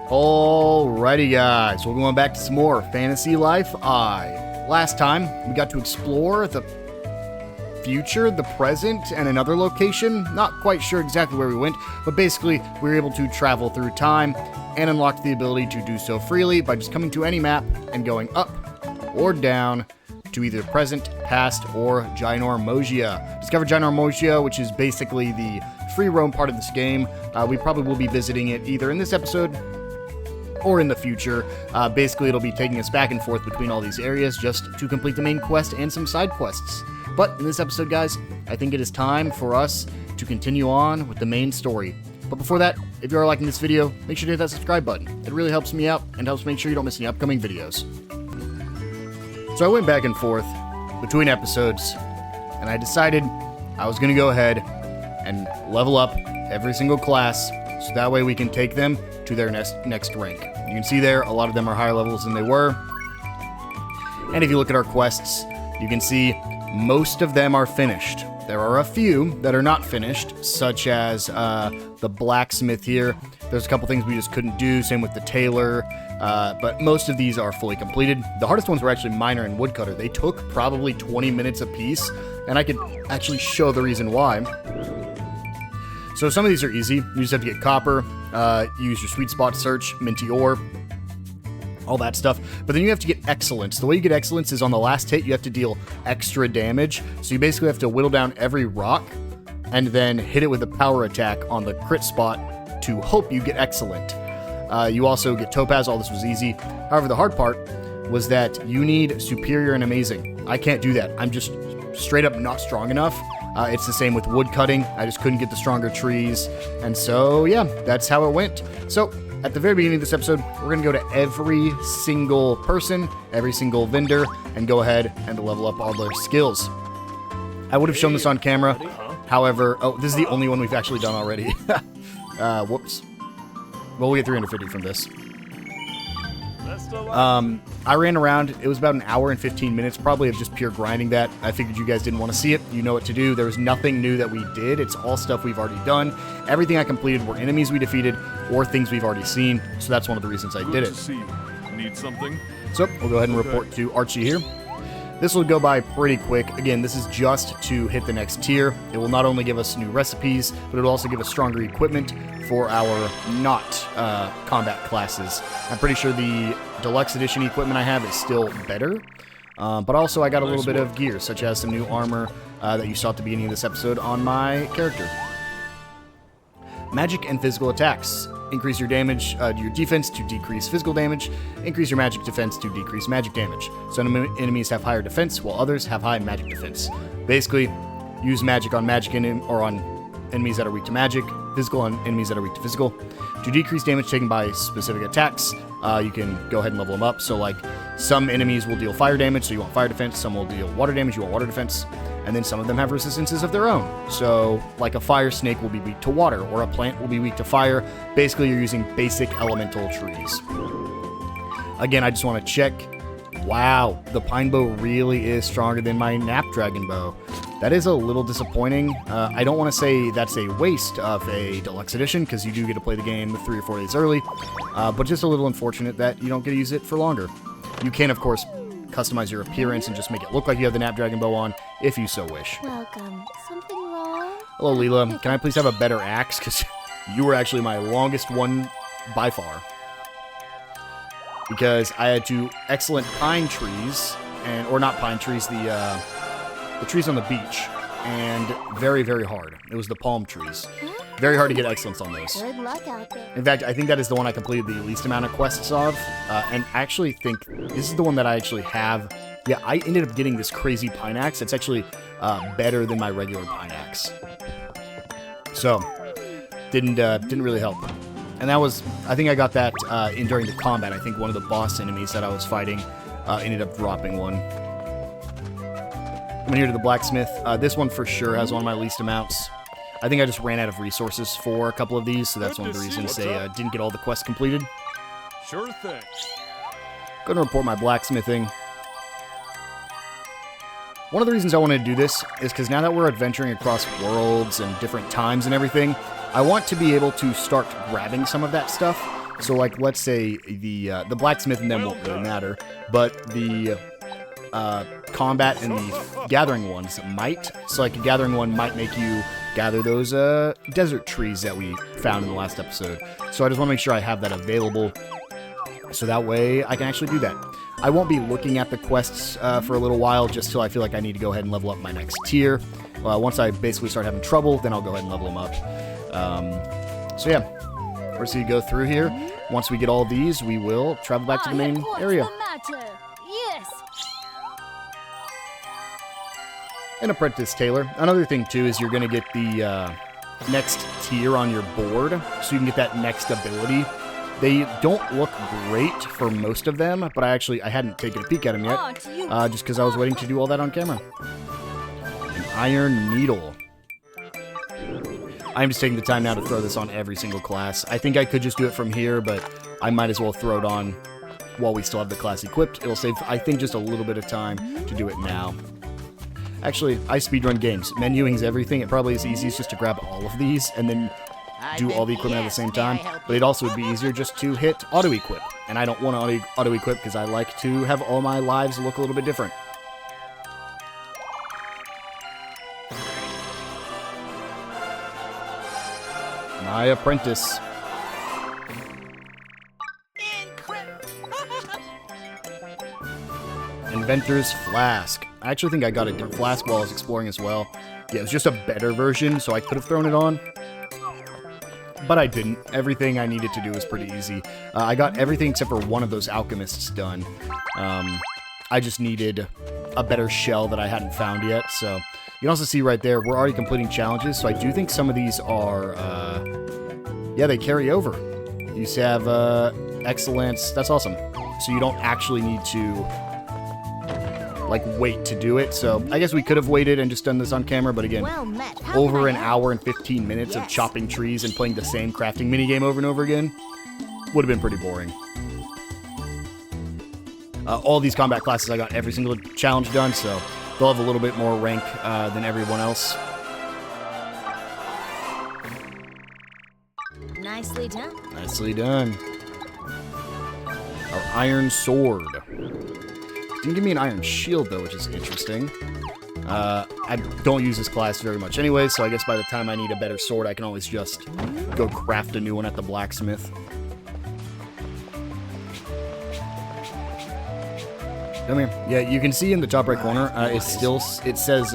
Alrighty guys, we're going back to some more Fantasy Life I. Last time, we got to explore the future, the present, and another location. Not quite sure exactly where we went, but basically we were able to travel through time and unlocked the ability to do so freely by just coming to any map and going up or down to either present, past, or Ginormosia. Discover Ginormosia, which is basically the free roam part of this game. We probably will be visiting it either in this episode or in the future. Basically, it'll be taking us back and forth between all these areas just to complete the main quest and some side quests. But in this episode, guys, I think it is time for us to continue on with the main story. But before that, if you are liking this video, make sure to hit that subscribe button. It really helps me out and helps make sure you don't miss any upcoming videos. So I went back and forth between episodes, and I decided I was going to go ahead and level up every single class, so that way we can take them to their next rank. You can see there, a lot of them are higher levels than they were. And if you look at our quests, you can see most of them are finished. There are a few that are not finished, such as the blacksmith here. There's a couple things we just couldn't do, same with the tailor, but most of these are fully completed. The hardest ones were actually miner and woodcutter. They took probably 20 minutes apiece, and I could actually show the reason why. So some of these are easy. You just have to get copper, use your sweet spot search, minty ore, all that stuff. But then you have to get excellence. The way you get excellence is on the last hit, you have to deal extra damage. So you basically have to whittle down every rock and then hit it with a power attack on the crit spot to hope you get excellent. You also get topaz. All this was easy. However, the hard part was that you need superior and amazing. I can't do that. I'm just straight up not strong enough. It's the same with wood cutting. I just couldn't get the stronger trees. And so, yeah, that's how it went. So, at the very beginning of this episode, we're going to go to every single person, every single vendor, and go ahead and level up all their skills. I would have shown this on camera. However, oh, this is the only one we've actually done already. Whoops. Well, we get 350 from this. I ran around. It was about an hour and 15 minutes, probably of just pure grinding that. I figured you guys didn't want to see it. You know what to do. There was nothing new that we did. It's all stuff we've already done. Everything I completed were enemies we defeated or things we've already seen. So that's one of the reasons I did it. Need something? So we'll go ahead and report to Archie here. This will go by pretty quick. Again, this is just to hit the next tier. It will not only give us new recipes, but it'll also give us stronger equipment for our not combat classes. I'm pretty sure the deluxe edition equipment I have is still better. But also I got a little bit of gear, such as some new armor that you saw at the beginning of this episode on my character. Magic and physical attacks. Increase your damage, your defense to decrease physical damage. Increase your magic defense to decrease magic damage. Some enemies have higher defense, while others have high magic defense. Basically, use magic on or on enemies that are weak to magic, physical on enemies that are weak to physical. To decrease damage taken by specific attacks, you can go ahead and level them up. So, like, some enemies will deal fire damage, so you want fire defense. Some will deal water damage, you want water defense. And then some of them have resistances of their own. So, like a fire snake will be weak to water, or a plant will be weak to fire. Basically, you're using basic elemental trees. Again, I just want to check. Wow, the pine bow really is stronger than my Snapdragon bow. That is a little disappointing. I don't want to say that's a waste of a deluxe edition, because you do get to play the game 3 or 4 days early. But just a little unfortunate that you don't get to use it for longer. You can, of course, customize your appearance and just make it look like you have the Snapdragon bow on, if you so wish. Welcome. Something wrong? Hello, Leela. Can I please have a better axe? Because you were actually my longest one by far. Because I had to excellent pine trees, or not pine trees, the trees on the beach, and very, very hard. It was the palm trees. Very hard to get excellence on those. Good luck out there. In fact, I think that is the one I completed the least amount of quests of, and actually think this is the one that I actually have. Yeah, I ended up getting this crazy pine axe. It's actually better than my regular pine axe. So, didn't really help. And that was, I think I got that during the combat. I think one of the boss enemies that I was fighting ended up dropping one. I'm here to the blacksmith. This one for sure has one of my least amounts. I think I just ran out of resources for a couple of these, so that's one of the reasons they didn't get all the quests completed. Sure thing. Going to report my blacksmithing. One of the reasons I wanted to do this is because now that we're adventuring across worlds and different times and everything, I want to be able to start grabbing some of that stuff So, like, let's say the blacksmith and them won't really matter, but the combat and the gathering ones might. So, like, a gathering one might make you gather those desert trees that we found in the last episode. So I just want to make sure I have that available, so that way I can actually do that. I won't be looking at the quests for a little while, just till I feel like I need to go ahead and level up my next tier. Once I basically start having trouble, then I'll go ahead and level them up. So yeah, we're just going to go through here. Once we get all these, we will travel back to the main area. Yes. An apprentice tailor. Another thing too is you're going to get the next tier on your board, so you can get that next ability. They don't look great for most of them, but I hadn't taken a peek at them yet, just because I was waiting to do all that on camera. An iron needle. I'm just taking the time now to throw this on every single class. I think I could just do it from here, but I might as well throw it on while we still have the class equipped. It'll save, I think, just a little bit of time to do it now. Actually, I speedrun games. Menuing's everything. It probably is easiest just to grab all of these and then do all the equipment at the same time. But it also would be easier just to hit auto-equip. And I don't want to auto-equip because I like to have all my lives look a little bit different. My apprentice. Inventor's Flask. I actually think I got a different flask while I was exploring as well. Yeah, it was just a better version, so I could have thrown it on. But I didn't. Everything I needed to do was pretty easy. I got everything except for one of those alchemists done. I just needed a better shell that I hadn't found yet, so... You can also see right there, we're already completing challenges, so I do think some of these are... yeah, they carry over. You have excellence. That's awesome. So you don't actually need to... like, wait to do it. So I guess we could have waited and just done this on camera, but again, over an hour and 15 minutes of chopping trees and playing the same crafting minigame over and over again would have been pretty boring. All these combat classes, I got every single challenge done, so they'll have a little bit more rank than everyone else. Nicely done. Nicely done. Our iron sword. Didn't give me an iron shield, though, which is interesting. I don't use this class very much anyway, so I guess by the time I need a better sword, I can always just go craft a new one at the blacksmith. Come here. Yeah, you can see in the top right corner, it says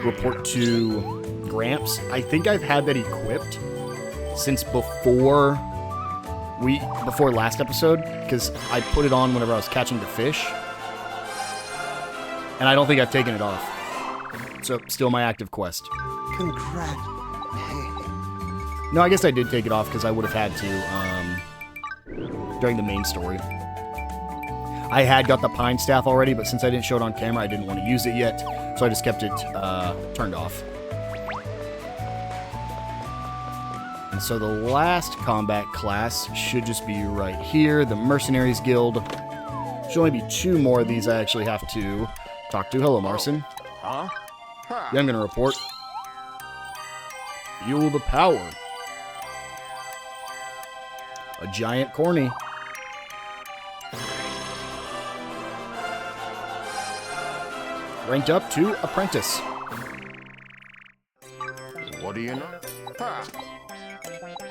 report to Gramps. I think I've had that equipped since before last episode, because I put it on whenever I was catching the fish. And I don't think I've taken it off. So, still my active quest. Congrats. No, I guess I did take it off because I would have had to during the main story. I had got the pine staff already, but since I didn't show it on camera, I didn't want to use it yet. So I just kept it turned off. And so the last combat class should just be right here, the Mercenaries Guild. Should only be 2 more of these I actually have to talk to. Hello, Marson. Huh? Yeah, I'm going to report. Fuel the power. A giant corny. Ranked up to apprentice. What do you know? Ha!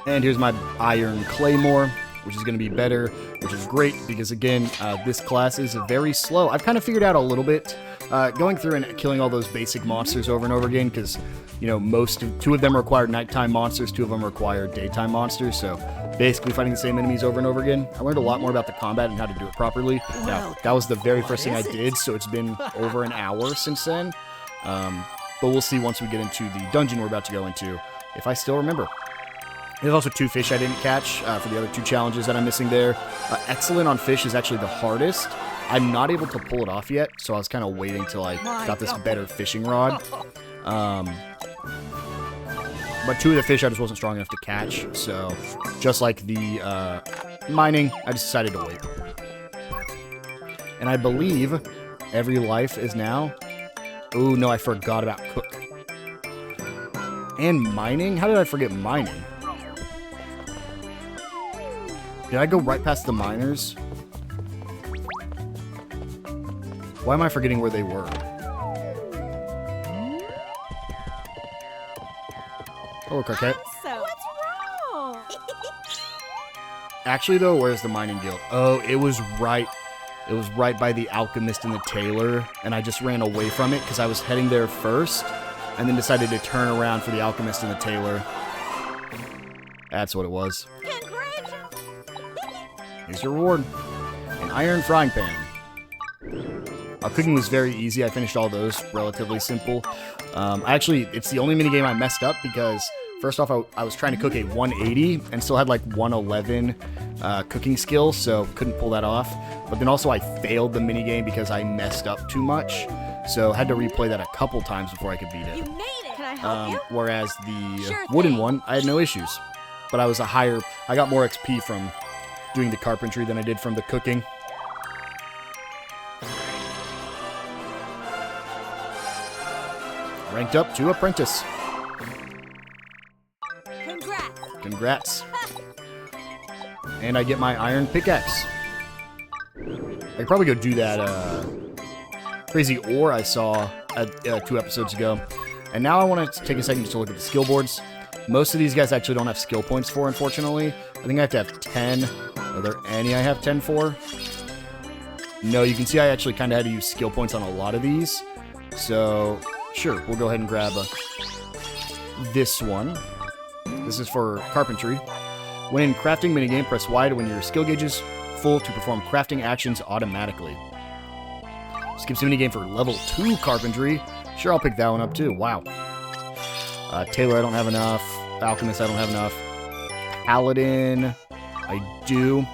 And here's my iron claymore, which is going to be better, which is great because, again, this class is very slow. I've kind of figured out a little bit going through and killing all those basic monsters over and over again because, you know, 2 of them require nighttime monsters, 2 of them require daytime monsters, so basically fighting the same enemies over and over again. I learned a lot more about the combat and how to do it properly. Now, that was the very first thing I did, so it's been over an hour since then. But we'll see once we get into the dungeon we're about to go into, if I still remember. There's also 2 fish I didn't catch for the other 2 challenges that I'm missing there. Excellent on fish is actually the hardest. I'm not able to pull it off yet, so I was kind of waiting till I got this better fishing rod. But 2 of the fish I just wasn't strong enough to catch, so just like the mining, I just decided to wait. And I believe every life is now... Oh, no, I forgot about cook. And mining? How did I forget mining? Did I go right past the miners? Why am I forgetting where they were? Oh, Croquette. So. What's wrong? Actually, though, where's the mining guild? Oh, it was right. It was right by the alchemist and the tailor, and I just ran away from it because I was heading there first, and then decided to turn around for the alchemist and the tailor. That's what it was. Here's your reward. An iron frying pan. Cooking was very easy. I finished all those. Relatively simple. It's the only minigame I messed up because, first off, I was trying to cook a 180 and still had like 111 cooking skill, so couldn't pull that off. But then also I failed the minigame because I messed up too much, so had to replay that a couple times before I could beat it. You made it. Can I help you? Whereas the wooden one, I had no issues. But I got more XP from doing the carpentry than I did from the cooking. Ranked up to apprentice. Congrats. And I get my iron pickaxe. I could probably go do that crazy ore I saw 2 episodes ago. And now I want to take a second just to look at the skill boards. Most of these guys actually don't have skill points for, unfortunately. I think I have to have 10. Are there any I have 10 for? No, you can see I actually kind of had to use skill points on a lot of these. So, sure, we'll go ahead and grab this one. This is for carpentry. When in crafting minigame, press Y when your skill gauge is full to perform crafting actions automatically. Skips the minigame for level 2 carpentry. Sure, I'll pick that one up too. Wow. Tailor, I don't have enough. Alchemist, I don't have enough. Paladin, I do.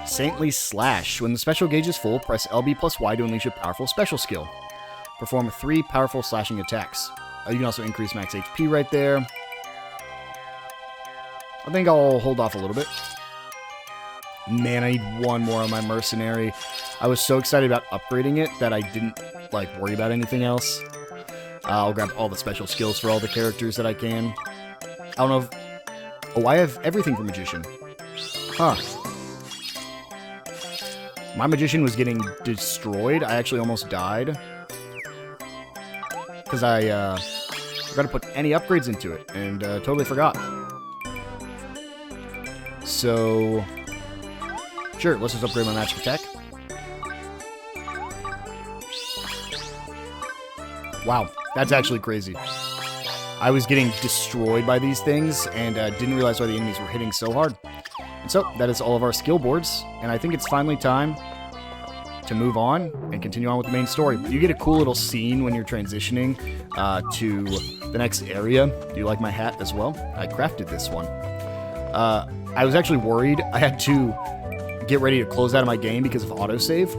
Saintly Slash. When the special gauge is full, press LB plus Y to unleash a powerful special skill. Perform 3 powerful slashing attacks. You can also increase max HP right there. I think I'll hold off a little bit. Man, I need one more on my mercenary. I was so excited about upgrading it that I didn't worry about anything else. I'll grab all the special skills for all the characters that I can. I don't know if... Oh, I have everything for Magician. Huh. My Magician was getting destroyed. I actually almost died. Because I forgot to put any upgrades into it. And totally forgot. So... Sure, let's just upgrade my magic attack. Wow, that's actually crazy. I was getting destroyed by these things and didn't realize why the enemies were hitting so hard. And so, that is all of our skill boards, and I think it's finally time to move on and continue on with the main story. You get a cool little scene when you're transitioning to the next area. Do you like my hat as well? I crafted this one. I was actually worried I had to get ready to close out of my game because of autosave,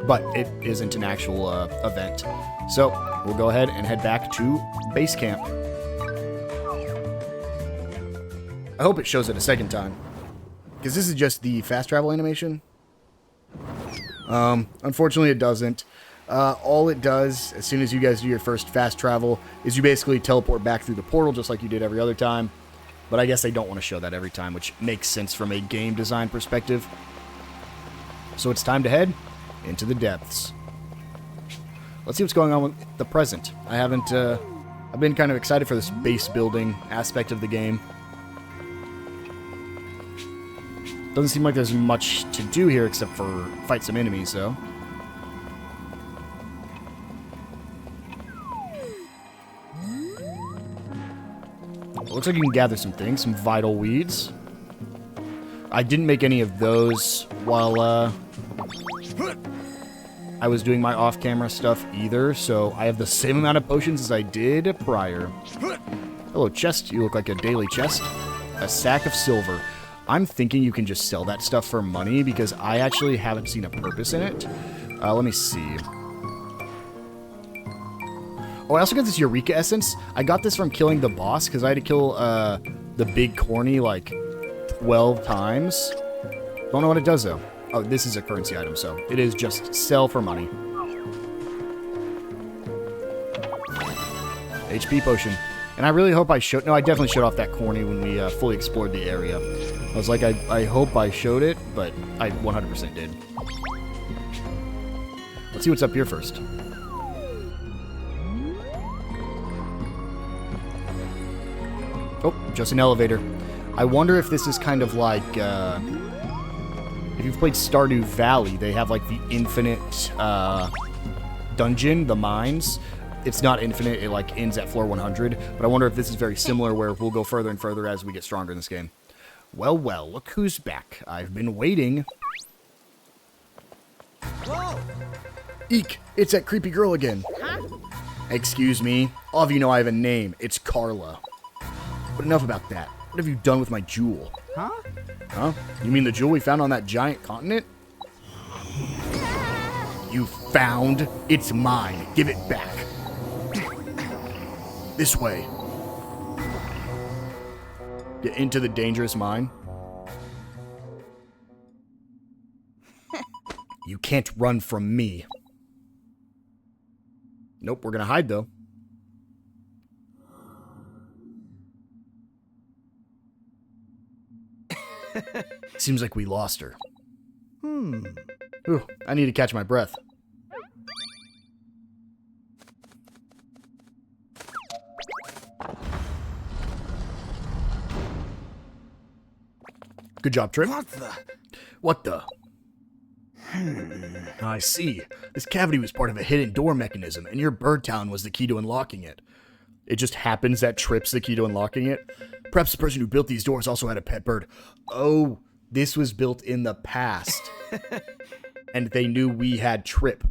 but it isn't an actual event. So, we'll go ahead and head back to base camp. I hope it shows it a second time, because this is just the fast travel animation. Unfortunately, it doesn't. All it does, as soon as you guys do your first fast travel, is you basically teleport back through the portal just like you did every other time. But I guess they don't want to show that every time, which makes sense from a game design perspective. So it's time to head into the depths. Let's see what's going on with the present. I've been kind of excited for this base building aspect of the game. Doesn't seem like there's much to do here except for fight some enemies, though. It looks like you can gather some things, some vital weeds. I didn't make any of those while I was doing my off-camera stuff either, so I have the same amount of potions as I did prior. Hello, chest. You look like a daily chest. A sack of silver. I'm thinking you can just sell that stuff for money because I actually haven't seen a purpose in it. Let me see. Oh, I also got this Eureka Essence. I got this from killing the boss, because I had to kill the big corny, 12 times. Don't know what it does, though. Oh, this is a currency item, so it is just sell for money. HP potion. And I really hope I showed... No, I definitely showed off that corny when we fully explored the area. I was like, I hope I showed it, but I 100% did. Let's see what's up here first. Oh, just an elevator. I wonder if this is kind of like... if you've played Stardew Valley, they have like the infinite dungeon, the mines. It's not infinite, it like ends at floor 100, but I wonder if this is very similar where we'll go further and further as we get stronger in this game. Well, well, look who's back. I've been waiting. Whoa! Eek, it's that creepy girl again. Huh? Excuse me, all of you know I have a name. It's Carla. But enough about that. What have you done with my jewel? Huh? Huh? You mean the jewel we found on that giant continent? You found? It's mine. Give it back. This way. Get into the dangerous mine. You can't run from me. Nope, we're gonna hide though. Seems like we lost her. Ooh, I need to catch my breath. Good job, Trip. What the? I see. This cavity was part of a hidden door mechanism, and your bird town was the key to unlocking it. It just happens that Trip's the key to unlocking it. Perhaps the person who built these doors also had a pet bird. Oh, this was built in the past. And they knew we had Trip.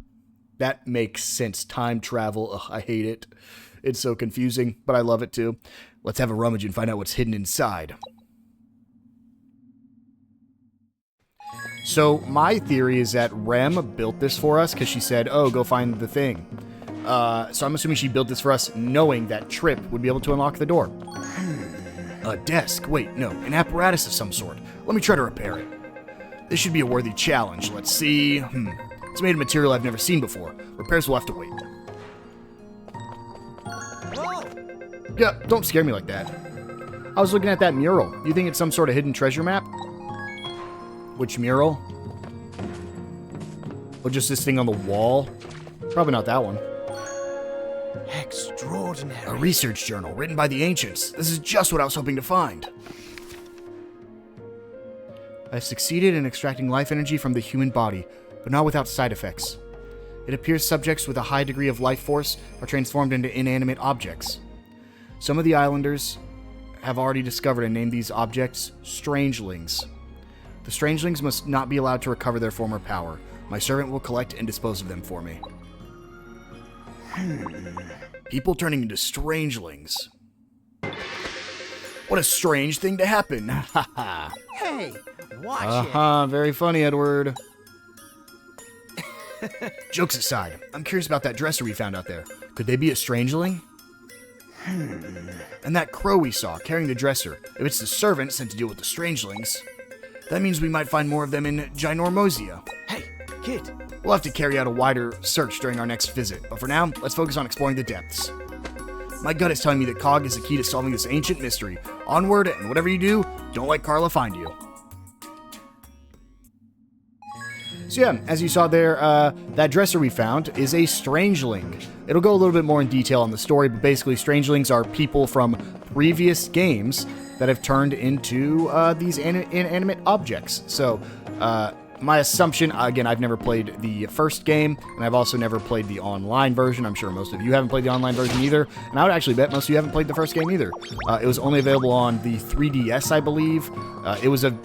That makes sense. Time travel. Ugh, I hate it. It's so confusing, but I love it too. Let's have a rummage and find out what's hidden inside. So my theory is that Rem built this for us because she said, oh, go find the thing. So I'm assuming she built this for us knowing that Trip would be able to unlock the door. A desk. Wait, no. An apparatus of some sort. Let me try to repair it. This should be a worthy challenge. Let's see. It's made of material I've never seen before. Repairs will have to wait. Whoa! Yeah, don't scare me like that. I was looking at that mural. You think it's some sort of hidden treasure map? Which mural? Or just this thing on the wall? Probably not that one. Extraordinary. A research journal written by the ancients. This is just what I was hoping to find. I've succeeded in extracting life energy from the human body, but not without side effects. It appears subjects with a high degree of life force are transformed into inanimate objects. Some of the islanders have already discovered and named these objects strangelings. The strangelings must not be allowed to recover their former power. My servant will collect and dispose of them for me. People turning into strangelings. What a strange thing to happen. Ha ha. Hey, watch Very funny, Edward. Jokes aside, I'm curious about that dresser we found out there. Could they be a strangeling? And that crow we saw carrying the dresser. If it's the servant sent to deal with the strangelings, that means we might find more of them in Ginormosia. Hey, kid. We'll have to carry out a wider search during our next visit, but for now, let's focus on exploring the depths. My gut is telling me that Cog is the key to solving this ancient mystery. Onward, and whatever you do, don't let Carla find you. So yeah, as you saw there, that dresser we found is a strangeling. It'll go a little bit more in detail on the story, but basically strangelings are people from previous games that have turned into these inanimate objects. So, my assumption, again, I've never played the first game, and I've also never played the online version. I'm sure most of you haven't played the online version either, and I would actually bet most of you haven't played the first game either. It was only available on the 3DS, I believe. It was a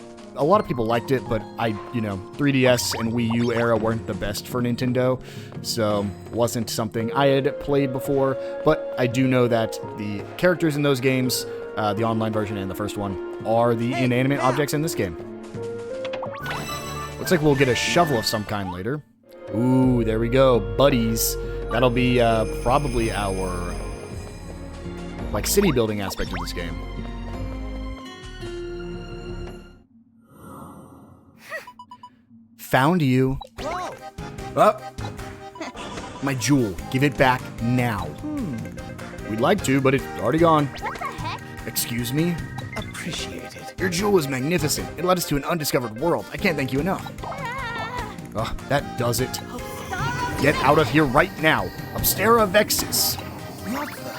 lot of people liked it, but 3DS and Wii U era weren't the best for Nintendo, so wasn't something I had played before, but I do know that the characters in those games, the online version and the first one, are the inanimate objects in this game. Looks like we'll get a shovel of some kind later. Ooh, there we go. Buddies. That'll be probably our city building aspect of this game. Found you. Whoa! Oh. My jewel. Give it back now. We'd like to, but it's already gone. What the heck? Excuse me? Appreciate it. Your jewel was magnificent. It led us to an undiscovered world. I can't thank you enough. Ah, That does it. stop. Get out of here right now. Obstera Vexis. What the?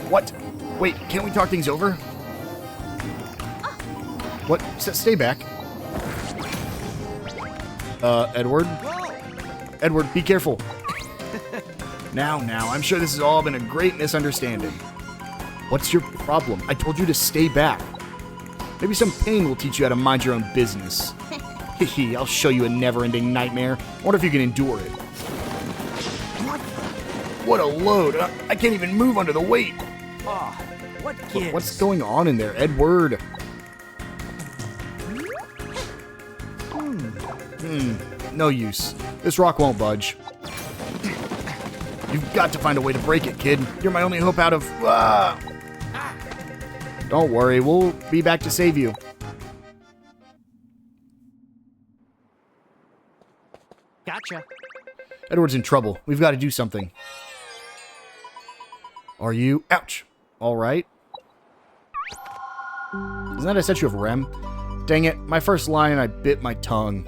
What? Wait, can't we talk things over? What? Stay back. Edward? Whoa! Edward, be careful. Now, I'm sure this has all been a great misunderstanding. What's your problem? I told you to stay back. Maybe some pain will teach you how to mind your own business. Hehe, I'll show you a never-ending nightmare. I wonder if you can endure it. What a load. I can't even move under the weight. Oh, what gives? What's going on in there, Edward? No use. This rock won't budge. You've got to find a way to break it, kid. You're my only hope out of... Ah! Don't worry, we'll be back to save you. Gotcha. Edward's in trouble. We've got to do something. Are you... Ouch. All right. Isn't that a statue of Rem? Dang it, my first line and I bit my tongue.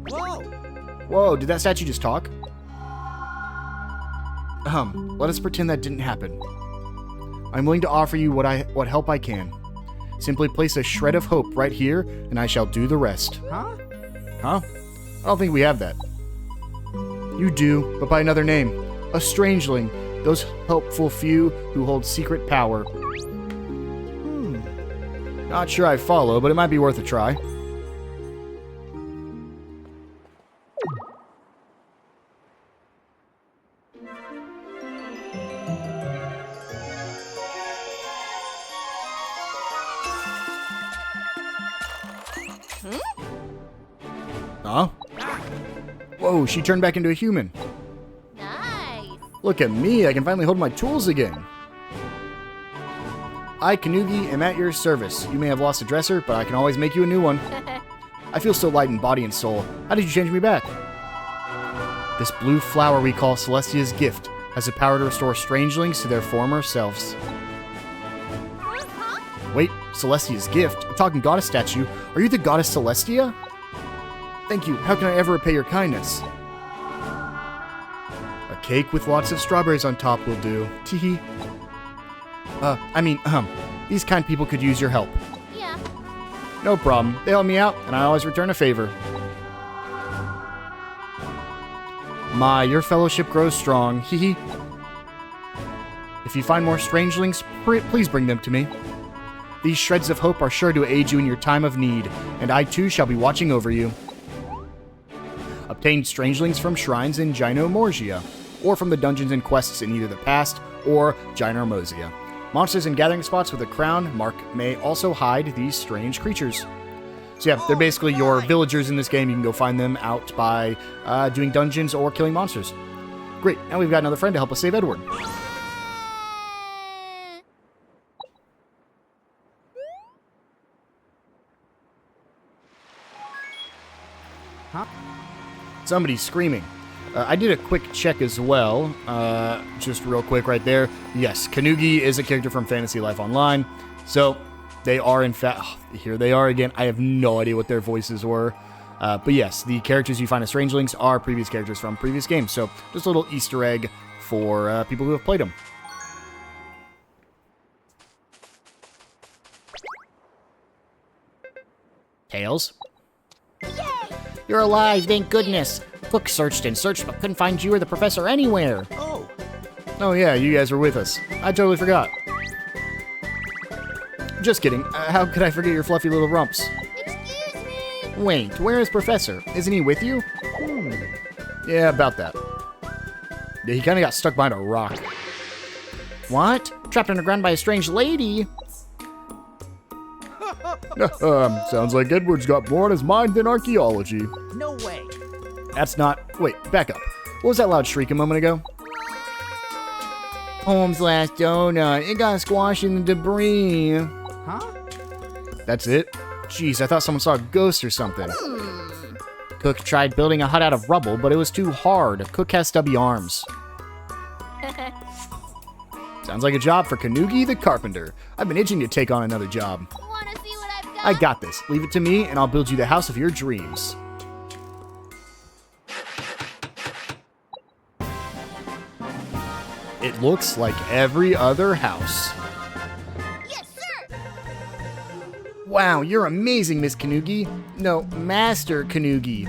Whoa! Whoa, did that statue just talk? Let us pretend that didn't happen. I'm willing to offer you what help I can. Simply place a shred of hope right here, and I shall do the rest. Huh? Huh? I don't think we have that. You do, but by another name. A strangeling. Those helpful few who hold secret power. Not sure I follow, but it might be worth a try. Huh? Whoa, she turned back into a human. Nice. Look at me, I can finally hold my tools again. I, Kanugi, am at your service. You may have lost a dresser, but I can always make you a new one. I feel so light in body and soul. How did you change me back? This blue flower we call Celestia's gift has the power to restore strangelings to their former selves. Wait, Celestia's gift? A talking goddess statue? Are you the goddess Celestia? Thank you. How can I ever repay your kindness? A cake with lots of strawberries on top will do. Teehee. These kind people could use your help. Yeah. No problem. They help me out, and I always return a favor. My, your fellowship grows strong. Hee hee. If you find more strangelings, please bring them to me. These shreds of hope are sure to aid you in your time of need, and I too shall be watching over you. Obtain strangelings from shrines in Gynomorgia, or from the dungeons and quests in either the past or Gynormosia. Monsters and gathering spots with a crown mark may also hide these strange creatures. So yeah, they're basically your villagers in this game. You can go find them out by doing dungeons or killing monsters. Great, now we've got another friend to help us save Edward. Huh? Somebody's screaming. I did a quick check as well, just real quick right there. Yes, Kanugi is a character from Fantasy Life Online, so they are in fact... here they are again. I have no idea what their voices were. But yes, the characters you find as Strangelings are previous characters from previous games, so just a little Easter egg for people who have played them. Tails? You're alive, thank goodness. Cook searched and searched, but couldn't find you or the professor anywhere. Oh yeah, you guys were with us. I totally forgot. Just kidding. How could I forget your fluffy little rumps? Excuse me. Wait, where is Professor? Isn't he with you? Yeah, about that. Yeah, he kind of got stuck behind a rock. What? Trapped underground by a strange lady? Sounds like Edward's got more on his mind than archaeology. No way. That's not... Wait, back up. What was that loud shriek a moment ago? Holmes' last donut. It got squashed in the debris. Huh? That's it? Jeez, I thought someone saw a ghost or something. Cook tried building a hut out of rubble, but it was too hard. Cook has stubby arms. Sounds like a job for Kanugi the Carpenter. I've been itching to take on another job. Wanna see what I've got? I got this. Leave it to me, and I'll build you the house of your dreams. It looks like every other house. Yes, sir! Wow, you're amazing, Miss Kanugi. No, Master Kanugi.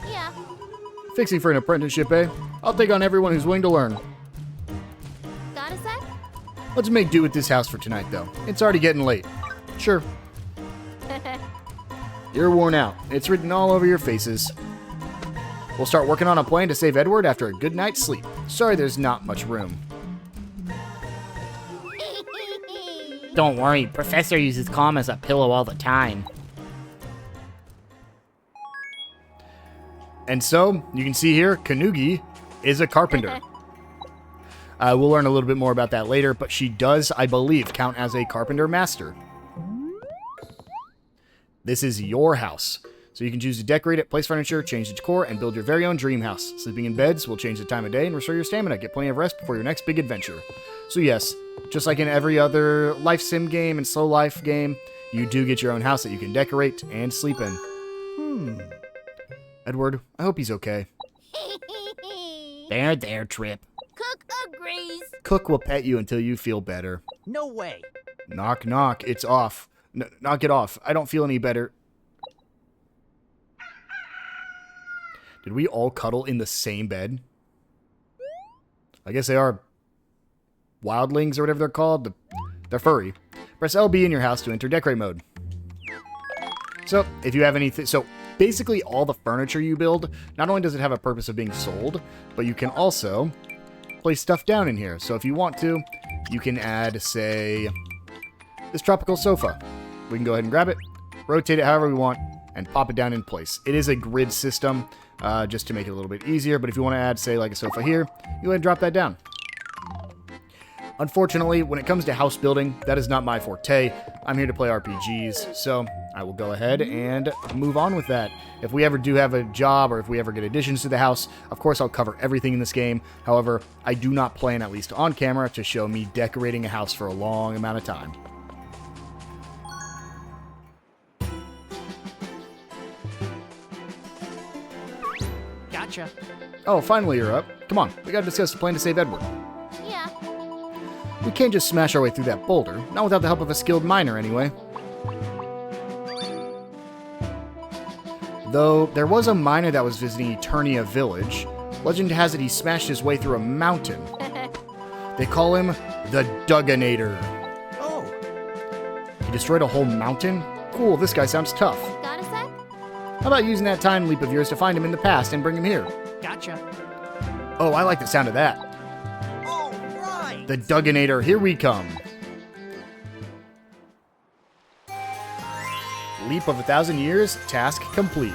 Yeah. Fixing for an apprenticeship, eh? I'll take on everyone who's willing to learn. Got a sec? Let's make do with this house for tonight, though. It's already getting late. Sure. You're worn out. It's written all over your faces. We'll start working on a plan to save Edward after a good night's sleep. Sorry there's not much room. Don't worry, Professor uses calm as a pillow all the time. And so, you can see here, Kanugi is a carpenter. We'll learn a little bit more about that later, but she does, I believe, count as a carpenter master. This is your house. So you can choose to decorate it, place furniture, change the decor, and build your very own dream house. Sleeping in beds will change the time of day and restore your stamina. Get plenty of rest before your next big adventure. So yes, just like in every other life sim game and slow life game, you do get your own house that you can decorate and sleep in. Edward, I hope he's okay. There, Trip. Cook agrees. Cook will pet you until you feel better. No way. Knock, knock. It's off. Knock it off. I don't feel any better. Did we all cuddle in the same bed? I guess they are wildlings or whatever they're called. They're furry. Press LB in your house to enter decorate mode. So, if you have anything... So, basically all the furniture you build, not only does it have a purpose of being sold, but you can also place stuff down in here. So if you want to, you can add, say, this tropical sofa. We can go ahead and grab it, rotate it however we want, and pop it down in place. It is a grid system, just to make it a little bit easier, but if you want to add, say, like a sofa here, you go ahead and drop that down. Unfortunately, when it comes to house building, that is not my forte. I'm here to play RPGs, so I will go ahead and move on with that. If we ever do have a job, or if we ever get additions to the house, of course I'll cover everything in this game. However, I do not plan, at least on camera, to show me decorating a house for a long amount of time. Gotcha. Oh, finally you're up. Come on, we gotta discuss the plan to save Edward. Yeah. We can't just smash our way through that boulder, not without the help of a skilled miner anyway. Though, there was a miner that was visiting Eternia Village. Legend has it he smashed his way through a mountain. They call him the Dugganator. Oh, He destroyed a whole mountain? Cool, this guy sounds tough. Got a sec? How about using that time leap of yours to find him in the past and bring him here? gotcha. Oh, I like the sound of that. All right. The Dugganator, here we come. Leap of 1,000 years, task complete.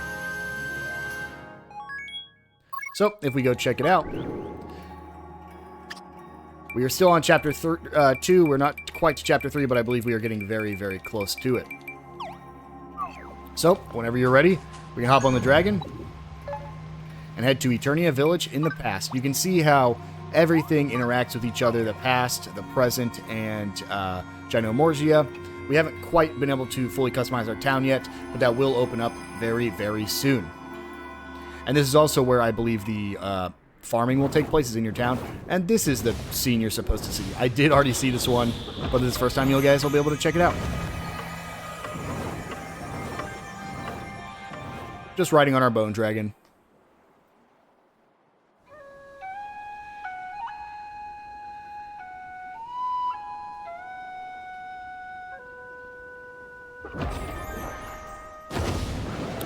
So, if we go check it out, we are still on chapter 2. We're not quite to chapter 3, but I believe we are getting very, very close to it. So, whenever you're ready, we can hop on the dragon and head to Eternia Village in the past. You can see how everything interacts with each other, the past, the present, and Ginomorgia. We haven't quite been able to fully customize our town yet, but that will open up very, very soon. And this is also where I believe the farming will take place, is in your town. And this is the scene you're supposed to see. I did already see this one, but this is the first time you guys will be able to check it out. Just riding on our bone dragon.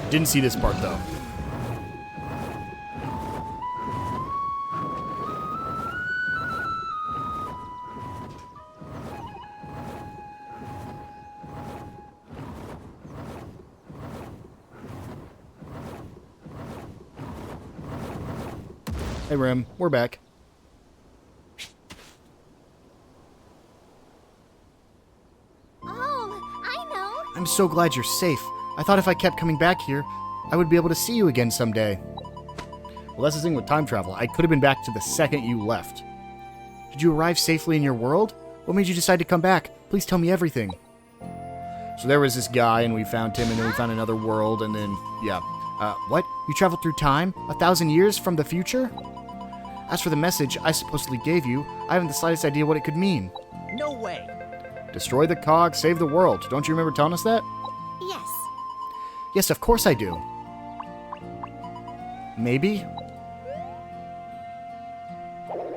Didn't see this part though. Hey Rim, we're back. Oh, I know. I'm so glad you're safe. I thought if I kept coming back here, I would be able to see you again someday. Well, that's the thing with time travel. I could have been back to the second you left. Did you arrive safely in your world? What made you decide to come back? Please tell me everything. So there was this guy, and we found him, and then we found another world, and then, yeah. What? You traveled through time? 1,000 years from the future? As for the message I supposedly gave you, I haven't the slightest idea what it could mean. No way. Destroy the cog, save the world. Don't you remember telling us that? Yes. Yes, of course I do. Maybe?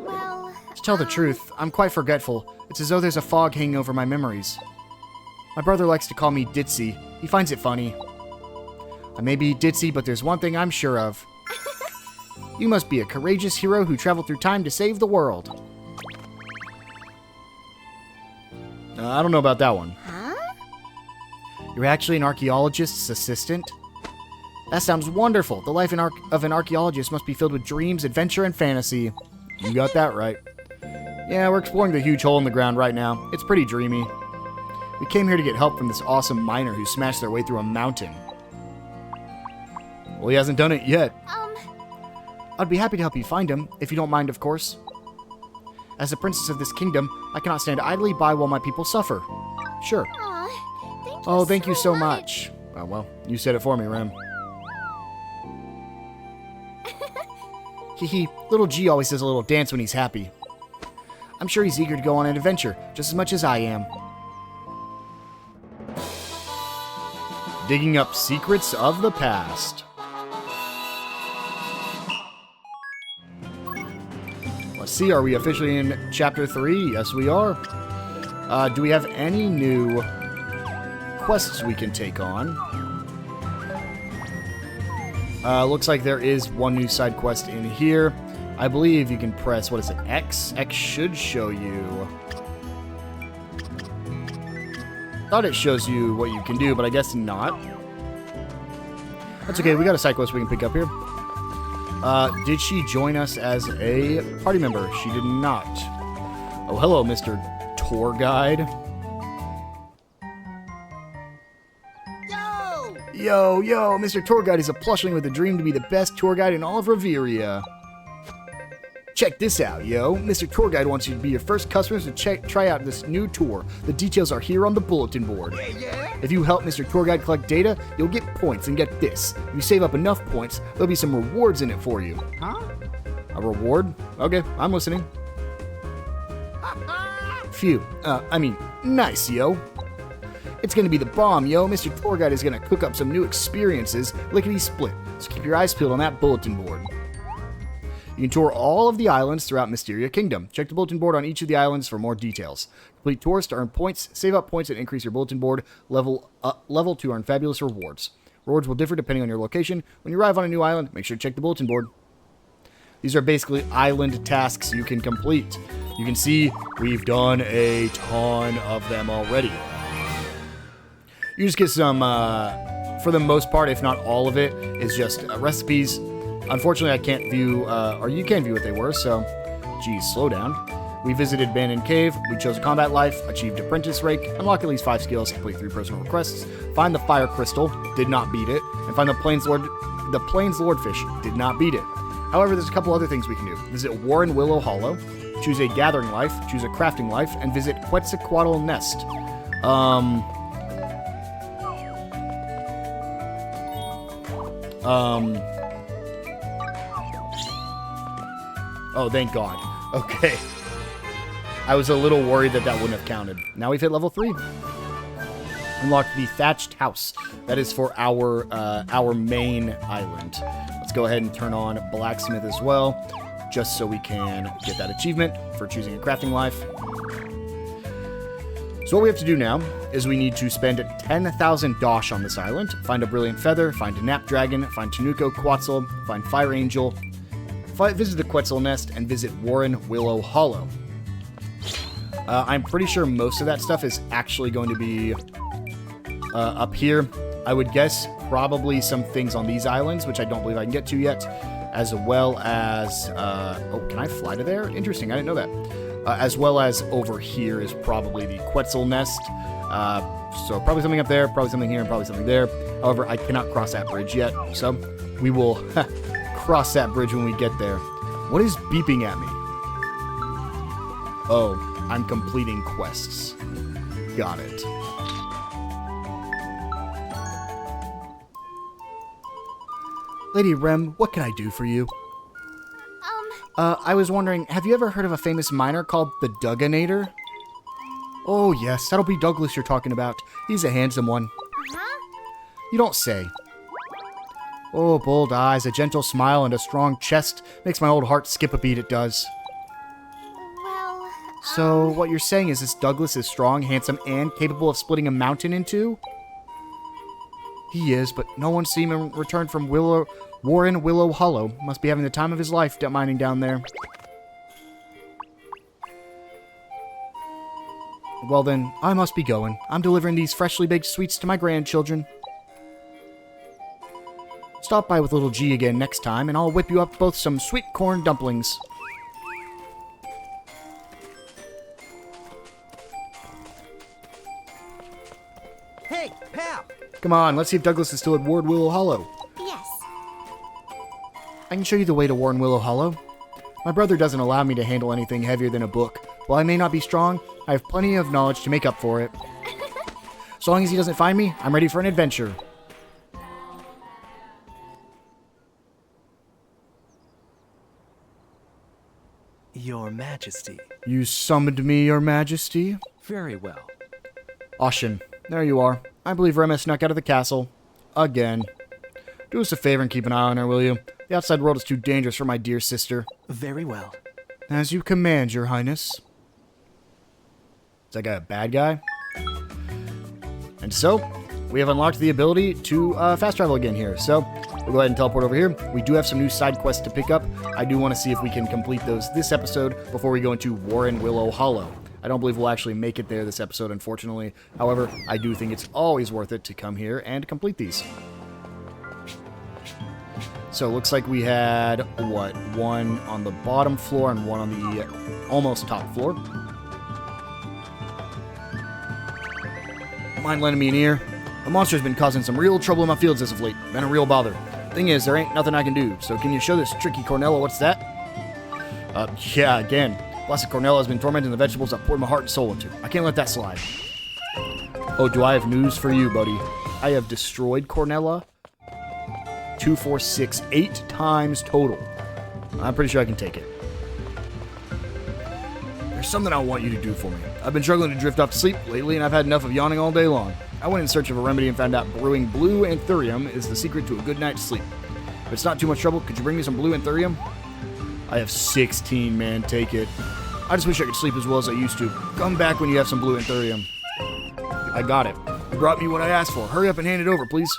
Well, To tell the truth, I'm quite forgetful. It's as though there's a fog hanging over my memories. My brother likes to call me Ditzy. He finds it funny. I may be ditzy, but there's one thing I'm sure of. You must be a courageous hero who traveled through time to save the world. I don't know about that one. huh? You're actually an archaeologist's assistant? That sounds wonderful. The life of an archaeologist must be filled with dreams, adventure, and fantasy. You got that right. Yeah, we're exploring the huge hole in the ground right now. It's pretty dreamy. We came here to get help from this awesome miner who smashed their way through a mountain. Well, he hasn't done it yet. I'd be happy to help you find him, if you don't mind, of course. As the princess of this kingdom, I cannot stand idly by while my people suffer. Sure. Aw, thank you Oh, thank you so much. Oh, well, you said it for me, Rem. Hehe, little G always does a little dance when he's happy. I'm sure he's eager to go on an adventure, just as much as I am. Digging up secrets of the past. Let's see, are we officially in Chapter 3? Yes, we are. Do we have any new quests we can take on? Looks like there is one new side quest in here. I believe you can press, what is it, X? X should show you... Thought it shows you what you can do, but I guess not. That's okay, we got a side quest we can pick up here. Did she join us as a party member? She did not. Oh, hello, Mr. Tour Guide. Yo, Mr. Tour Guide is a plushling with a dream to be the best tour guide in all of Reveria. Check this out, yo. Mr. Tour Guide wants you to be your first customers to try out this new tour. The details are here on the bulletin board. If you help Mr. Tour Guide collect data, you'll get points, and get this. If you save up enough points, there'll be some rewards in it for you. Huh? A reward? Okay, I'm listening. Phew. Nice, yo. It's gonna be the bomb, yo. Mr. Tour Guide is gonna cook up some new experiences, lickety-split. So keep your eyes peeled on that bulletin board. You can tour all of the islands throughout Mysteria Kingdom. Check the bulletin board on each of the islands for more details. Complete tours to earn points, save up points, and increase your bulletin board level to earn fabulous rewards. Rewards will differ depending on your location. When you arrive on a new island, make sure to check the bulletin board. These are basically island tasks you can complete. You can see we've done a ton of them already. You just get some, for the most part, if not all of it, is just recipes. Unfortunately, I can't view, or you can view what they were, so, geez, slow down. We visited Abandoned Cave, we chose a combat life, achieved Apprentice Rake, unlock at least 5 skills, complete 3 personal requests, find the Fire Crystal, did not beat it, and find the Plains Lordfish, did not beat it. However, there's a couple other things we can do. Visit Warren Willow Hollow, choose a Gathering Life, choose a Crafting Life, and visit Quetzalcoatl Nest. Oh, thank God. Okay. I was a little worried that wouldn't have counted. Now we've hit level 3. Unlocked the Thatched House. That is for our main island. Let's go ahead and turn on Blacksmith as well, just so we can get that achievement for choosing a crafting life. So what we have to do now is we need to spend 10,000 dosh on this island, find a Brilliant Feather, find a Nap Dragon, find Tanuko Quetzal, find Fire Angel, visit the Quetzal Nest, and visit Warren Willow Hollow. I'm pretty sure most of that stuff is actually going to be up here. I would guess probably some things on these islands, which I don't believe I can get to yet, as well as... oh, can I fly to there? Interesting, I didn't know that. As well as over here is probably the Quetzal Nest. So probably something up there, probably something here, and probably something there. However, I cannot cross that bridge yet, so we will cross that bridge when we get there. What is beeping at me? Oh, I'm completing quests. Got it. Lady Rem, what can I do for you? I was wondering, have you ever heard of a famous miner called the Dugganator? Oh, yes, that'll be Douglas you're talking about. He's a handsome one. You don't say. Oh, bold eyes, a gentle smile, and a strong chest. Makes my old heart skip a beat, it does. Well, So, what you're saying is this Douglas is strong, handsome, and capable of splitting a mountain in two? He is, but no one's seen him return from Warren Willow Hollow. Must be having the time of his life mining down there. Well then, I must be going. I'm delivering these freshly baked sweets to my grandchildren. Stop by with little G again next time, and I'll whip you up both some sweet corn dumplings. Hey, pal! Come on, let's see if Douglas is still at Warren Willow Hollow. yes. I can show you the way to Warren Willow Hollow. My brother doesn't allow me to handle anything heavier than a book. While I may not be strong, I have plenty of knowledge to make up for it. So long as he doesn't find me, I'm ready for an adventure. Your Majesty. You summoned me, Your Majesty? Very well. Ashen, there you are. I believe Rem has snuck out of the castle. Again. Do us a favor and keep an eye on her, will you? The outside world is too dangerous for my dear sister. Very well. As you command, Your Highness. Is that guy a bad guy? And so, we have unlocked the ability to fast travel again here. So, we'll go ahead and teleport over here. We do have some new side quests to pick up. I do want to see if we can complete those this episode before we go into Warren Willow Hollow. I don't believe we'll actually make it there this episode, unfortunately. However, I do think it's always worth it to come here and complete these. So it looks like we had, what, one on the bottom floor and one on the almost top floor. Mind lending me an ear? A monster's been causing some real trouble in my fields as of late. Been a real bother. Thing is, there ain't nothing I can do, so can you show this tricky Cornella what's that? Yeah, again. Blessed Cornella has been tormenting the vegetables I've poured my heart and soul into. I can't let that slide. Oh, do I have news for you, buddy? I have destroyed Cornella 2, 4, 6, 8 times total. I'm pretty sure I can take it. There's something I want you to do for me. I've been struggling to drift off to sleep lately, and I've had enough of yawning all day long. I went in search of a remedy and found out brewing blue anthurium is the secret to a good night's sleep. If it's not too much trouble, could you bring me some blue anthurium? I have 16, man. Take it. I just wish I could sleep as well as I used to. Come back when you have some blue anthurium. I got it. You brought me what I asked for. Hurry up and hand it over, please.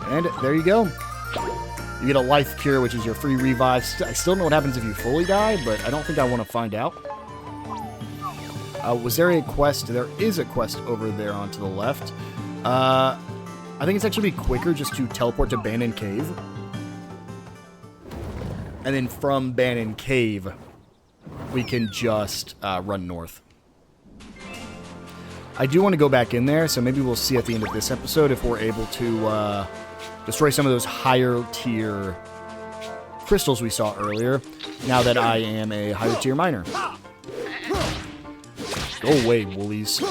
And there you go. You get a life cure, which is your free revive. I still don't know what happens if you fully die, but I don't think I want to find out. Was there a quest? There is a quest over there on to the left. I think it's actually quicker just to teleport to Bannon Cave. And then from Bannon Cave, we can just run north. I do want to go back in there, so maybe we'll see at the end of this episode if we're able to destroy some of those higher tier crystals we saw earlier, now that I am a higher tier miner. Go away, woolies.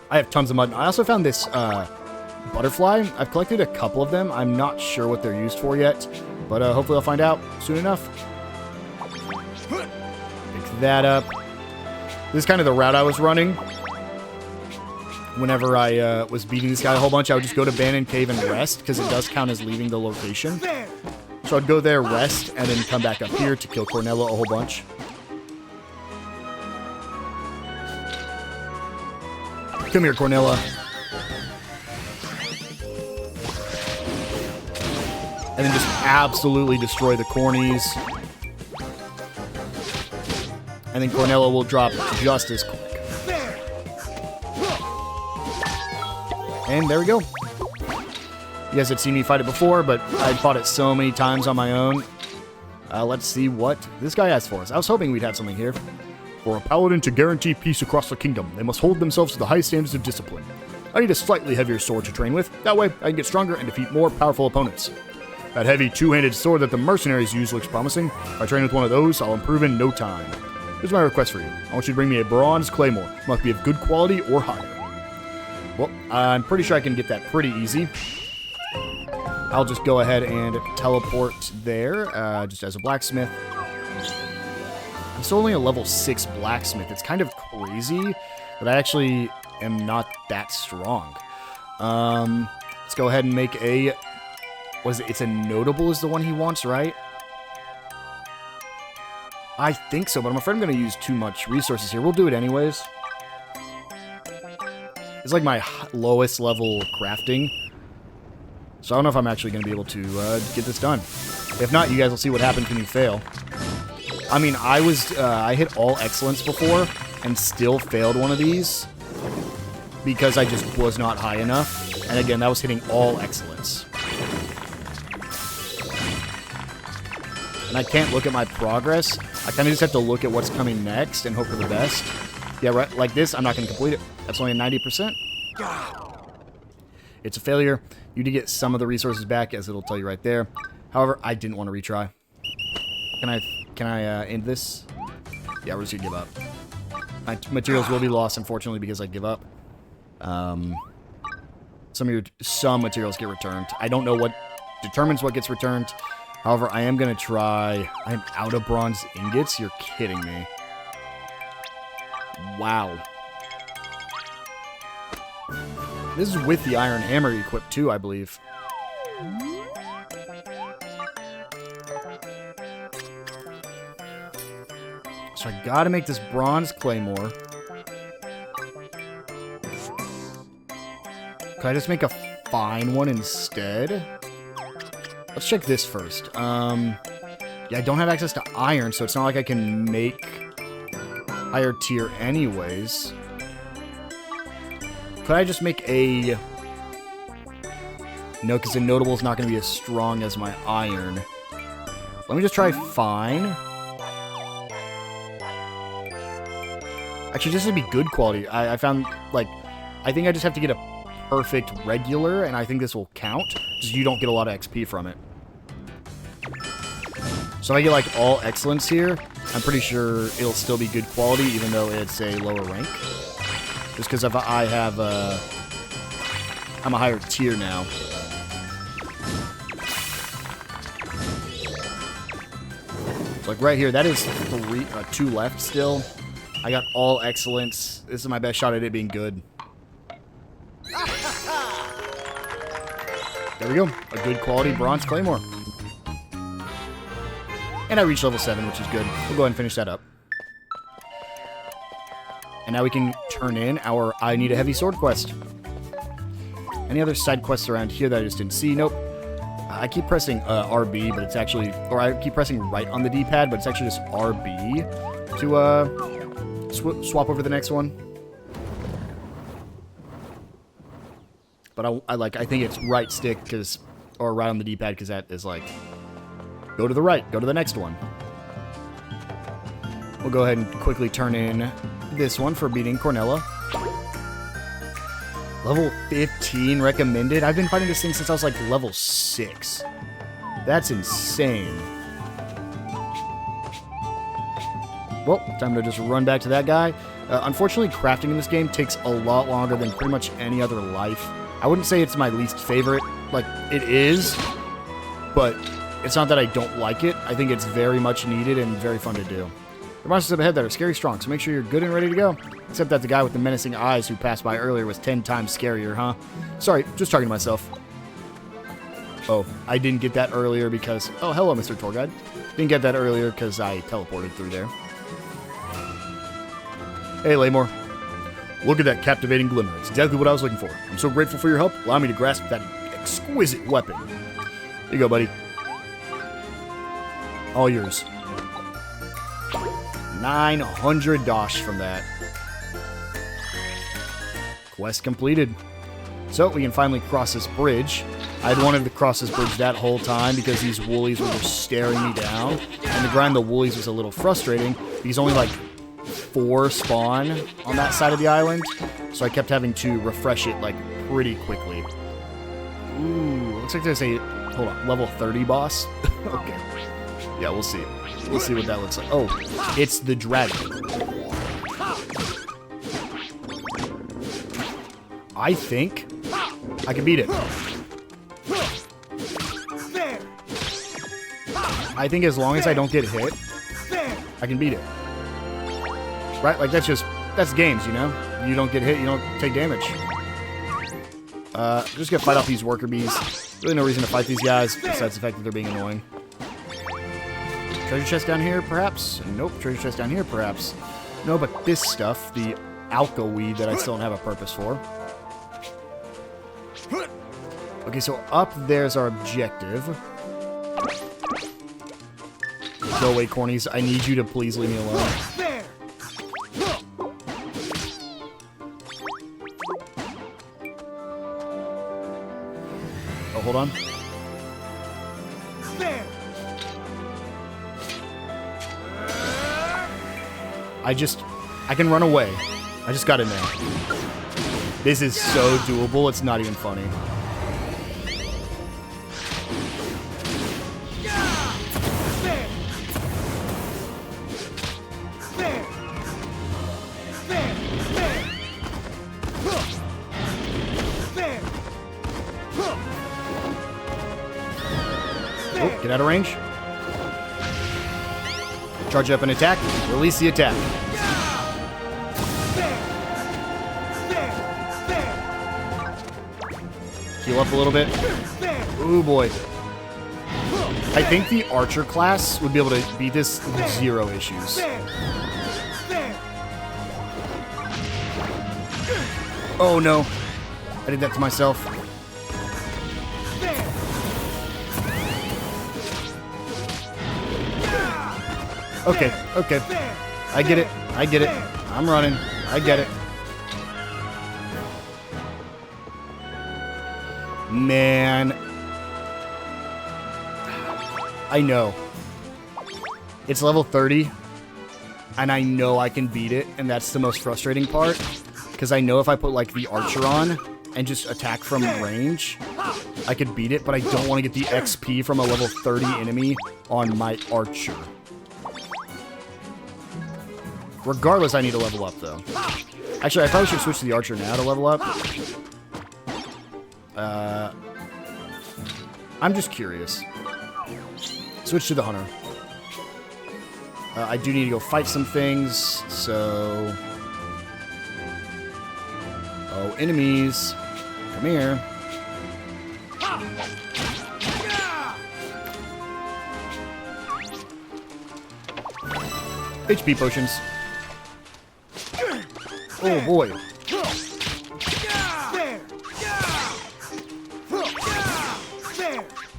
I have tons of mud. I also found this butterfly. I've collected a couple of them. I'm not sure what they're used for yet, but hopefully I'll find out soon enough. Pick that up. This is kind of the route I was running. Whenever I was beating this guy a whole bunch, I would just go to Bannon Cave and rest, because it does count as leaving the location. So I'd go there, rest, and then come back up here to kill Cornella a whole bunch. Come here, Cornella. And then just absolutely destroy the cornies. And then Cornella will drop just as quick. And there we go. You guys had seen me fight it before, but I'd fought it so many times on my own. Let's see what this guy has for us. I was hoping we'd have something here. For a paladin to guarantee peace across the kingdom, they must hold themselves to the high standards of discipline. I need a slightly heavier sword to train with. That way, I can get stronger and defeat more powerful opponents. That heavy two-handed sword that the mercenaries use looks promising. If I train with one of those, I'll improve in no time. Here's my request for you. I want you to bring me a bronze claymore. It must be of good quality or higher. Well, I'm pretty sure I can get that pretty easy. I'll just go ahead and teleport there, just as a blacksmith. I'm still only a level 6 blacksmith. It's kind of crazy, but I actually am not that strong. Let's go ahead and make a... What is it? It's a notable is the one he wants, right? I think so, but I'm afraid I'm going to use too much resources here. We'll do it anyways. It's like my lowest level crafting. So I don't know if I'm actually going to be able to get this done. If not, you guys will see what happens when you fail. I mean, I hit all excellence before and still failed one of these because I just was not high enough. And again, that was hitting all excellence. And I can't look at my progress. I kind of just have to look at what's coming next and hope for the best. Yeah, right, like this, I'm not going to complete it. That's only a 90%. It's a failure. You do get some of the resources back, as it'll tell you right there. However, I didn't want to retry. Can I end this? Yeah, we're just going to give up. My materials will be lost, unfortunately, because I give up. Some materials get returned. I don't know what determines what gets returned. However, I am going to try... I'm out of bronze ingots? You're kidding me. Wow. This is with the iron hammer equipped too, I believe. So I gotta make this bronze claymore. Can I just make a fine one instead? Let's check this first. Yeah, I don't have access to iron, so it's not like I can make higher tier anyways. Could I just make a... No, because the notable is not going to be as strong as my iron. Let me just try fine. Actually, this would be good quality. I found, like... I think I just have to get a perfect regular, and I think this will count. Because you don't get a lot of XP from it. So if I get, like, all excellence here, I'm pretty sure it'll still be good quality, even though it's a lower rank. Just because if I have, I'm a higher tier now. So, like, right here, that is 2 left still. I got all excellence. This is my best shot at it being good. There we go. A good quality bronze claymore. And I reached level 7, which is good. We'll go ahead and finish that up. And now we can turn in our I Need a Heavy Sword quest. Any other side quests around here that I just didn't see? Nope. I keep pressing RB, but it's actually... Or I keep pressing right on the D-pad, but it's actually just RB to swap over the next one. But I think it's right stick, because... Or right on the D-pad, because that is like... Go to the right. Go to the next one. We'll go ahead and quickly turn in this one for beating Cornella. Level 15 recommended. I've been fighting this thing since I was like level 6. That's insane. Well, time to just run back to that guy. Unfortunately, crafting in this game takes a lot longer than pretty much any other life. I wouldn't say it's my least favorite. Like, it is, but it's not that I don't like it. I think it's very much needed and very fun to do. There are monsters up ahead that are scary strong, so make sure you're good and ready to go. Except that the guy with the menacing eyes who passed by earlier was 10 times scarier, huh? Sorry, just talking to myself. Oh, I didn't get that earlier because... Oh, hello, Mr. Tour Guide. Didn't get that earlier because I teleported through there. Hey, Laymore. Look at that captivating glimmer. It's exactly what I was looking for. I'm so grateful for your help. Allow me to grasp that exquisite weapon. Here you go, buddy. All yours. 900 dosh from that. Quest completed. So, we can finally cross this bridge. I'd wanted to cross this bridge that whole time because these woolies were just staring me down. And to grind the woolies was a little frustrating because only like 4 spawn on that side of the island. So I kept having to refresh it like pretty quickly. Ooh, looks like there's a Hold on, level 30 boss? Okay. Yeah, we'll see. We'll see what that looks like. Oh, it's the dragon. I think I can beat it. I think as long as I don't get hit, I can beat it. Right? Like, that's games, you know? You don't get hit, you don't take damage. Just gonna fight off these worker bees. Really no reason to fight these guys, besides the fact that they're being annoying. Treasure chest down here, perhaps? Nope. Treasure chest down here, perhaps? No, but this stuff, the alka weed that I still don't have a purpose for. Okay, so up there's our objective. Go away, cornies. I need you to please leave me alone. Oh, hold on. I can run away. I just got in there. This is so doable, it's not even funny. Oh, get out of range. Charge up and attack. Release the attack. Heal up a little bit. Ooh, boy. I think the archer class would be able to beat this with 0 issues. Oh, no. I did that to myself. Okay, okay. I get it. I get it. I'm running. I get it. Man. I know. It's level 30. And I know I can beat it. And that's the most frustrating part. Because I know if I put, like, the archer on and just attack from range, I could beat it. But I don't want to get the XP from a level 30 enemy on my archer. Regardless, I need to level up, though. Actually, I probably should switch to the archer now to level up. I'm just curious. Switch to the hunter. I do need to go fight some things, so... Oh, enemies. Come here. HP potions. Oh boy.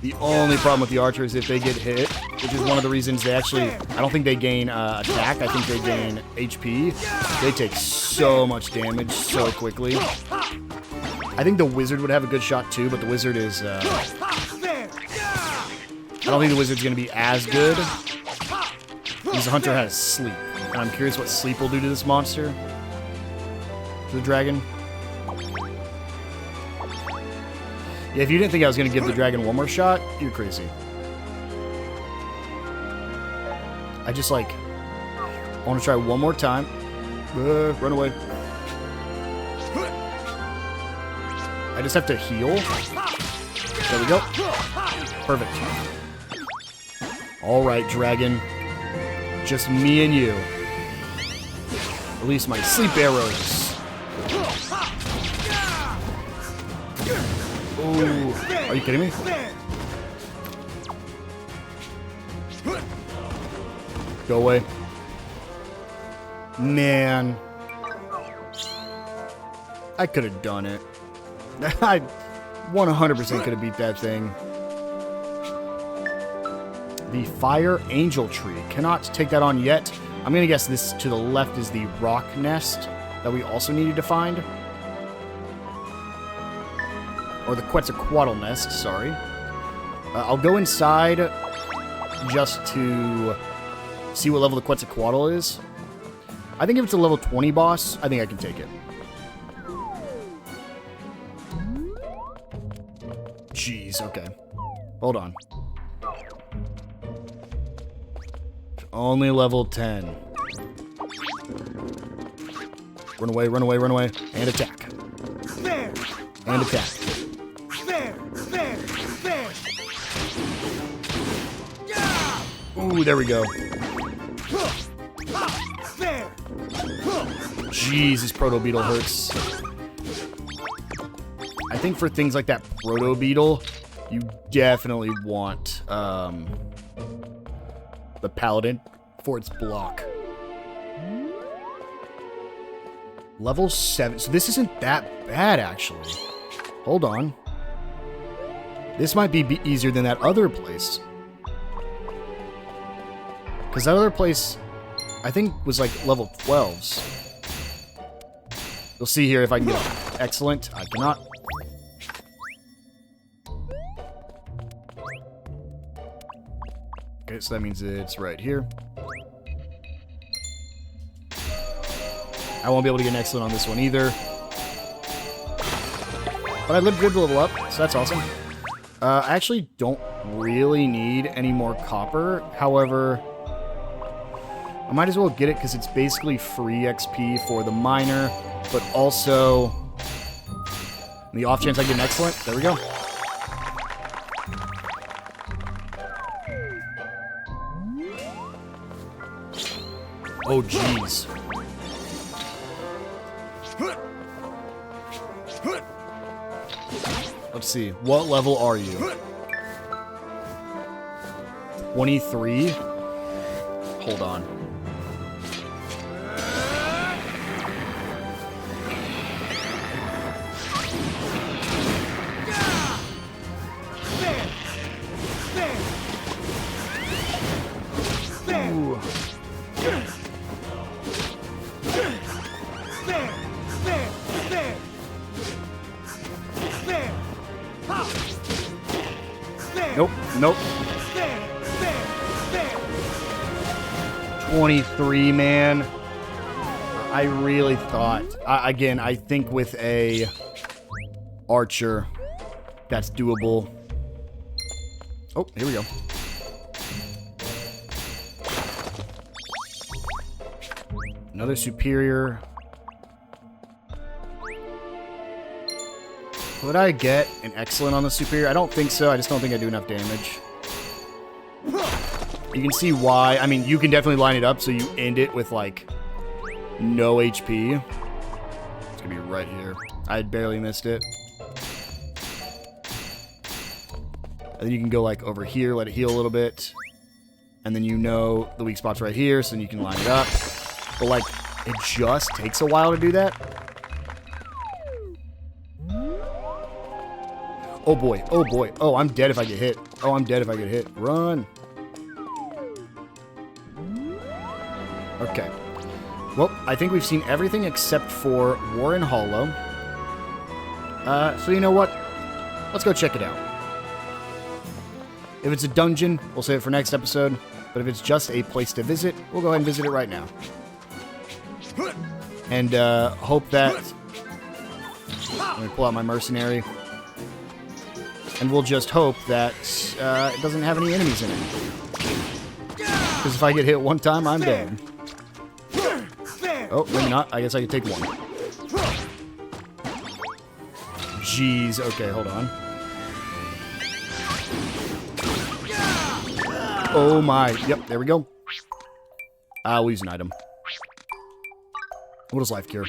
The only problem with the archer is if they get hit, which is one of the reasons they actually... I don't think they gain attack, I think they gain HP. They take so much damage so quickly. I think the wizard would have a good shot too, but the wizard is... I don't think the wizard's going to be as good. Because the hunter has sleep. And I'm curious what sleep will do to this monster. To the dragon. Yeah, if you didn't think I was going to give the dragon one more shot, you're crazy. I just, like, want to try one more time. Run away. I just have to heal. There we go. Perfect. Alright, dragon. Just me and you. Release my sleep arrows. Ooh. Are you kidding me? Go away. Man. I could have done it. I 100% could have beat that thing. The Fire Angel Tree. Cannot take that on yet. I'm going to guess this to the left is the rock nest that we also needed to find. Or the Quetzalcoatl nest, sorry. I'll go inside just to see what level the Quetzalcoatl is. I think if it's a level 20 boss, I think I can take it. Jeez, okay. Hold on. Only level 10. Run away, run away, run away. And attack. There! And attack. There! There! There! Ooh, there we go. There! Jeez, this Proto Beetle hurts. I think for things like that Proto Beetle, you definitely want the Paladin for its block. Level 7. So this isn't that bad, actually. Hold on. This might be easier than that other place. Because that other place, I think, was like level 12s. You'll see here if I can get it. Excellent. I cannot. Okay, so that means it's right here. I won't be able to get an excellent on this one either. But I lived good to level up, so that's awesome. I actually don't really need any more copper. However, I might as well get it because it's basically free XP for the miner, but also in the off chance I get an excellent. There we go. Oh, jeez. Let's see. What level are you? 23? Hold on. Ooh. Nope, nope. 23, man. I really thought... again, I think with a archer, that's doable. Oh, here we go. Another superior. Would I get an excellent on the superior? I don't think so. I just don't think I do enough damage. You can see why. I mean, you can definitely line it up so you end it with, like, no HP. It's going to be right here. I barely missed it. And then you can go, like, over here, let it heal a little bit. And then you know the weak spot's right here, so then you can line it up. But, like, it just takes a while to do that. Oh boy, oh boy. Oh, I'm dead if I get hit. Oh, I'm dead if I get hit. Run. Okay. Well, I think we've seen everything except for Warren Hollow. So you know what? Let's go check it out. If it's a dungeon, we'll save it for next episode. But if it's just a place to visit, we'll go ahead and visit it right now. And hope that... Let me pull out my mercenary. And we'll just hope that it doesn't have any enemies in it. Because if I get hit one time, I'm dead. Oh, maybe not. I guess I can take one. Jeez. Okay, hold on. Oh my. Yep, there we go. I'll use an item. What is life cure?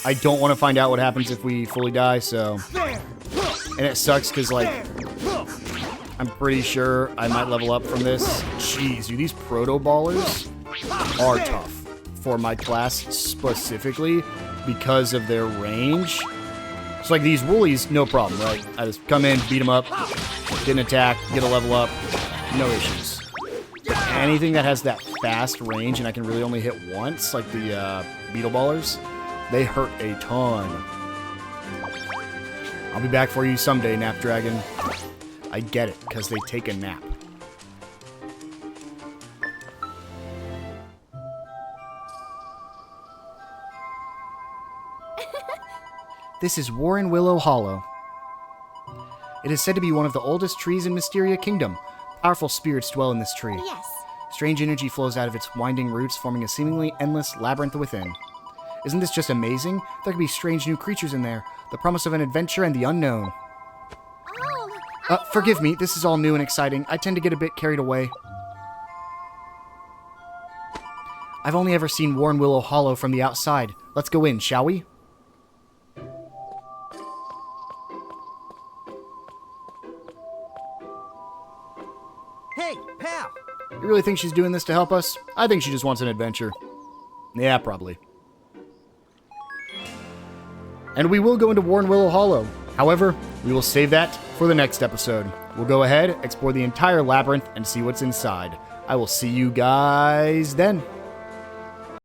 I don't want to find out what happens if we fully die, so... And it sucks because, like, I'm pretty sure I might level up from this. Jeez, dude, these proto-ballers are tough for my class specifically because of their range. It's like these woolies, no problem, right? I just come in, beat them up, get an attack, get a level up, no issues. Anything that has that fast range and I can really only hit once, like the beetle ballers, they hurt a ton. I'll be back for you someday, Nap Dragon. I get it, because they take a nap. This is Warren Willow Hollow. It is said to be one of the oldest trees in Mysteria Kingdom. Powerful spirits dwell in this tree. Yes. Strange energy flows out of its winding roots, forming a seemingly endless labyrinth within. Isn't this just amazing? There could be strange new creatures in there. The promise of an adventure and the unknown. Oh, Forgive me, this is all new and exciting. I tend to get a bit carried away. I've only ever seen Warren Willow Hollow from the outside. Let's go in, shall we? Hey, pal! You really think she's doing this to help us? I think she just wants an adventure. Yeah, probably. And we will go into Warren Willow Hollow. However, we will save that for the next episode. We'll go ahead, explore the entire labyrinth, and see what's inside. I will see you guys then.